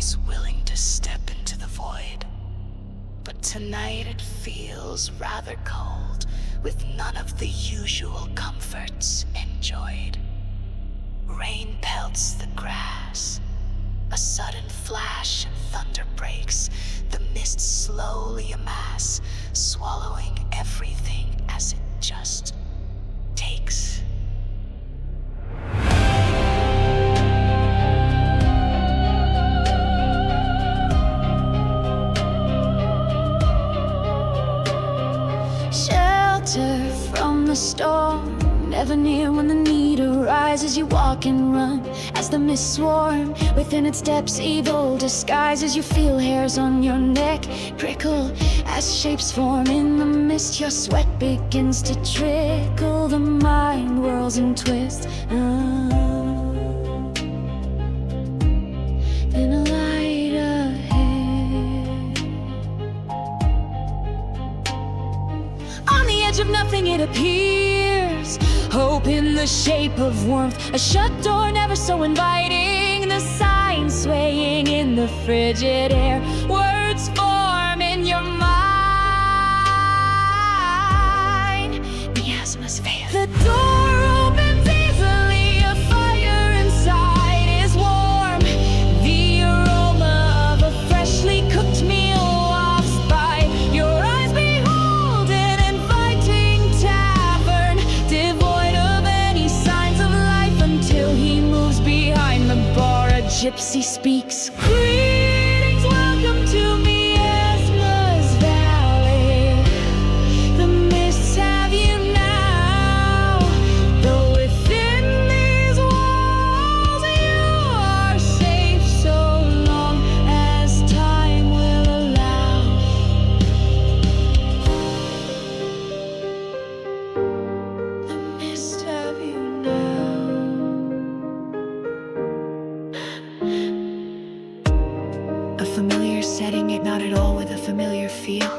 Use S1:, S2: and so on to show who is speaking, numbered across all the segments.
S1: always willing to step into the void. But tonight it feels rather cold, with none of the usual comforts enjoyed. Rain pelts the grass. A sudden flash and thunder breaks. The mist slowly amass, swallowing everything as it just takes.
S2: Shelter from the storm, never near when the need arises. You walk and run as the mist swarm. Within its depths, evil disguises. You feel hairs on your neck prickle as shapes form in the mist. Your sweat begins to trickle. The mind whirls and twists. Then a light ahead. On the edge of nothing it appears. Hope in the shape of warmth. A shut door never so inviting. The sign swaying in the frigid air. Words form in your mind. Miasmas veil. The door opens easily. A fire inside is warm. The aroma of a freshly cooked meal wafts by. Your eyes behold an inviting tavern, devoid of any signs of life until he moves behind the bar. A gypsy speaks. Greetings, welcome to Miasma's Valley. The mists have you now, though within these walls you are safe so long as time will allow. The mists have you now. A familiar setting, yet not at all with a familiar feel.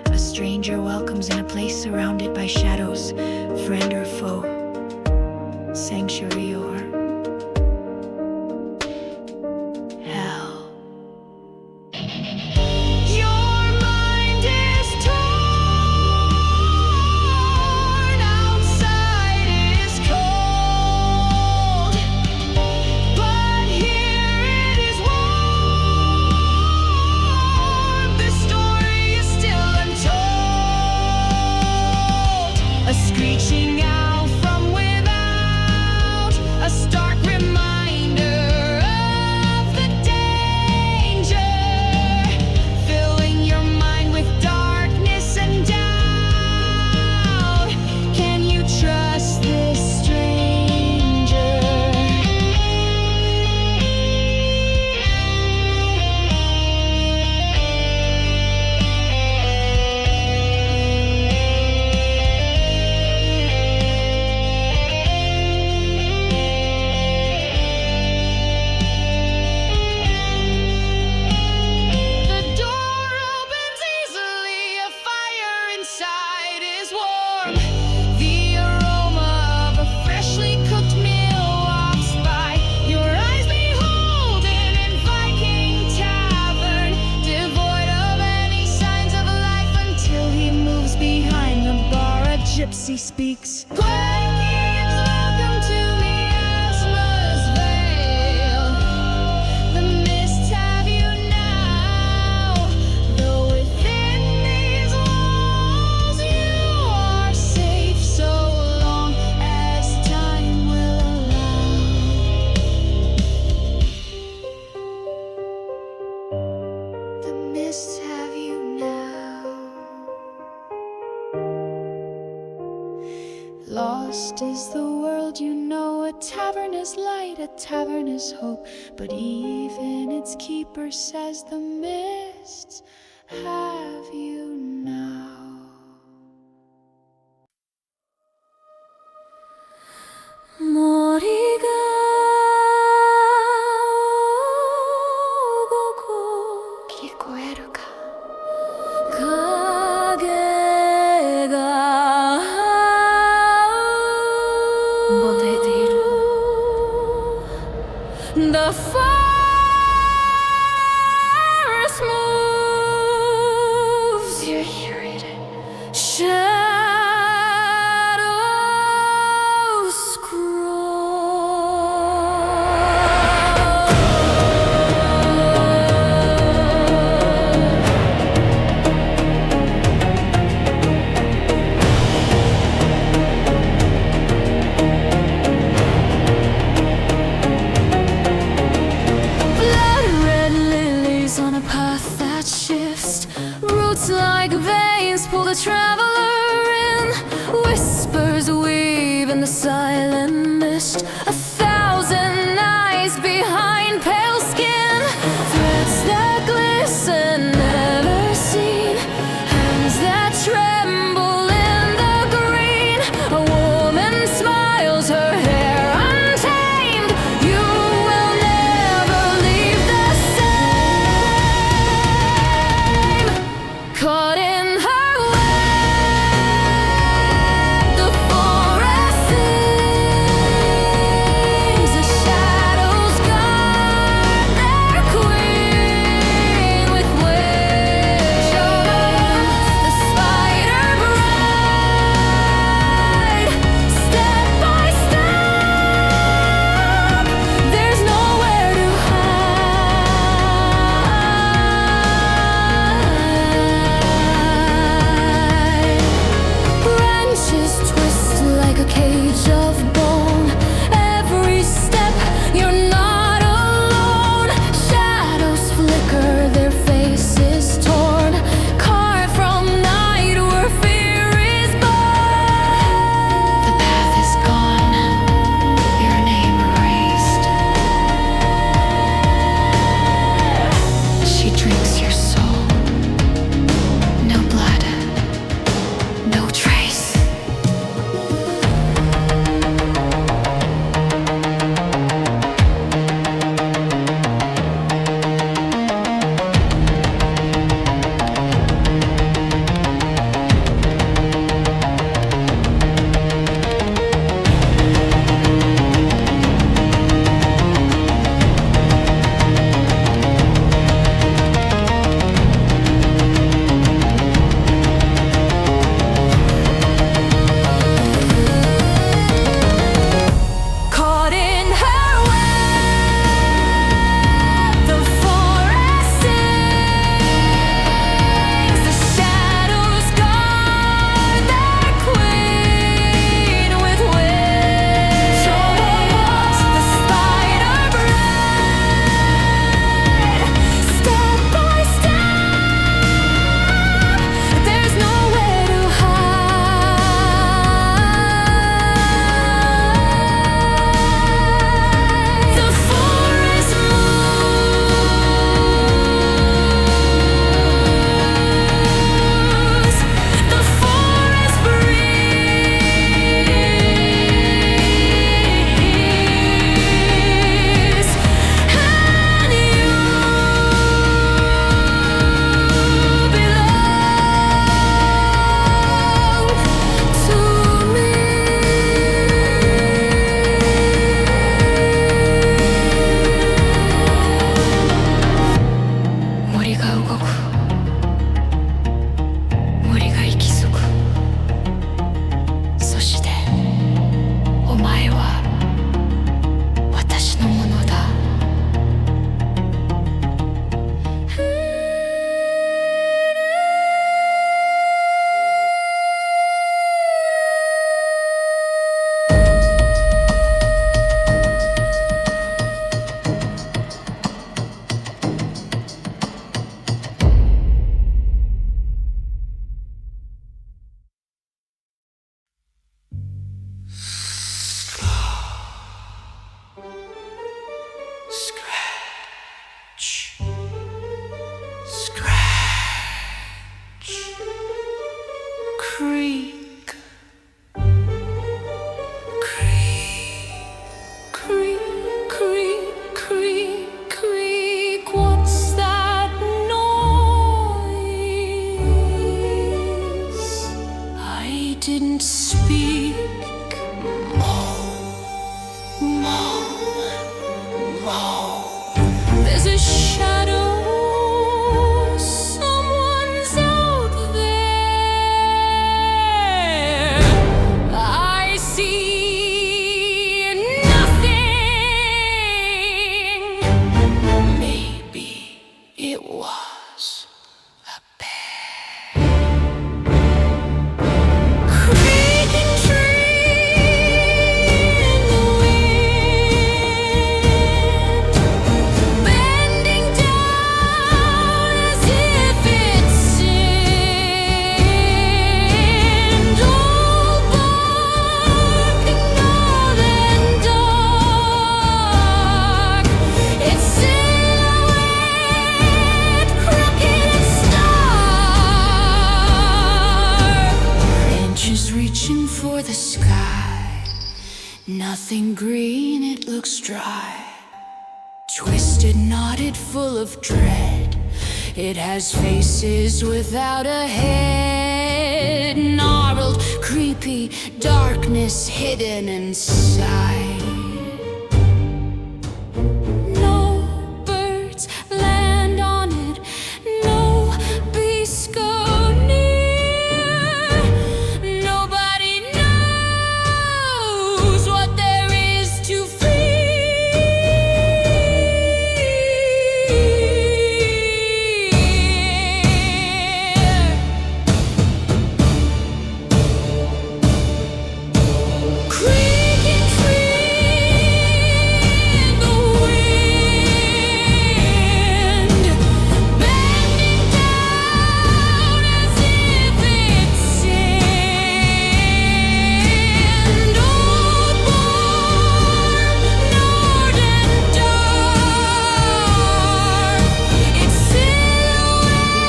S2: A stranger welcomes in a place surrounded by shadows, friend or foe, sanctuary or hell. Your mind is torn, outside is cold, but here it is warm. The story is still untold. A screeching out from without, a stark reminder of the danger, filling your mind with darkness and doubt. Can you trust this stranger? The door opens easily, a fire inside is warm. The aroma of a freshly cooked meal wafts by. Your eyes behold an inviting tavern, devoid of any signs of life until he moves behind the bar. A gypsy speaks. Greetings, welcome to Miasma's Vale. The mists have you now, though within these walls you are safe so long as time will allow. The mists have you now. Lost is the world, you know. A tavern is light, a tavern is hope, but even its keeper says the mists have you now. 森が午後聞こえるか影がぼてている The fire and mist, 1,000 eyes behind pale skin, threads that glisten, never seen, hands that tremble in the green. A woman smiles, her hair untamed. You will never leave the same. Caught in her web, the forest sings, the shadows guard Nothing green, it looks dry. Twisted, knotted, full of dread. It has faces without a head. Gnarled, creepy, darkness hidden inside. No birds land on it. No beasts go near. Nobody knows what there is to creaking free in the wind, bending down as if it's sand. Old warm, northern dark, its silhouette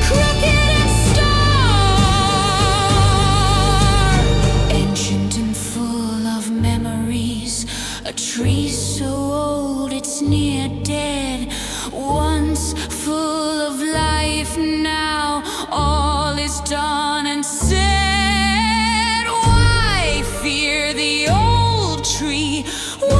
S2: crooked and stark. Ancient and full of memories, a tree so old it's near dead. Once full of life, now all is done and said. Why fear the old tree? Why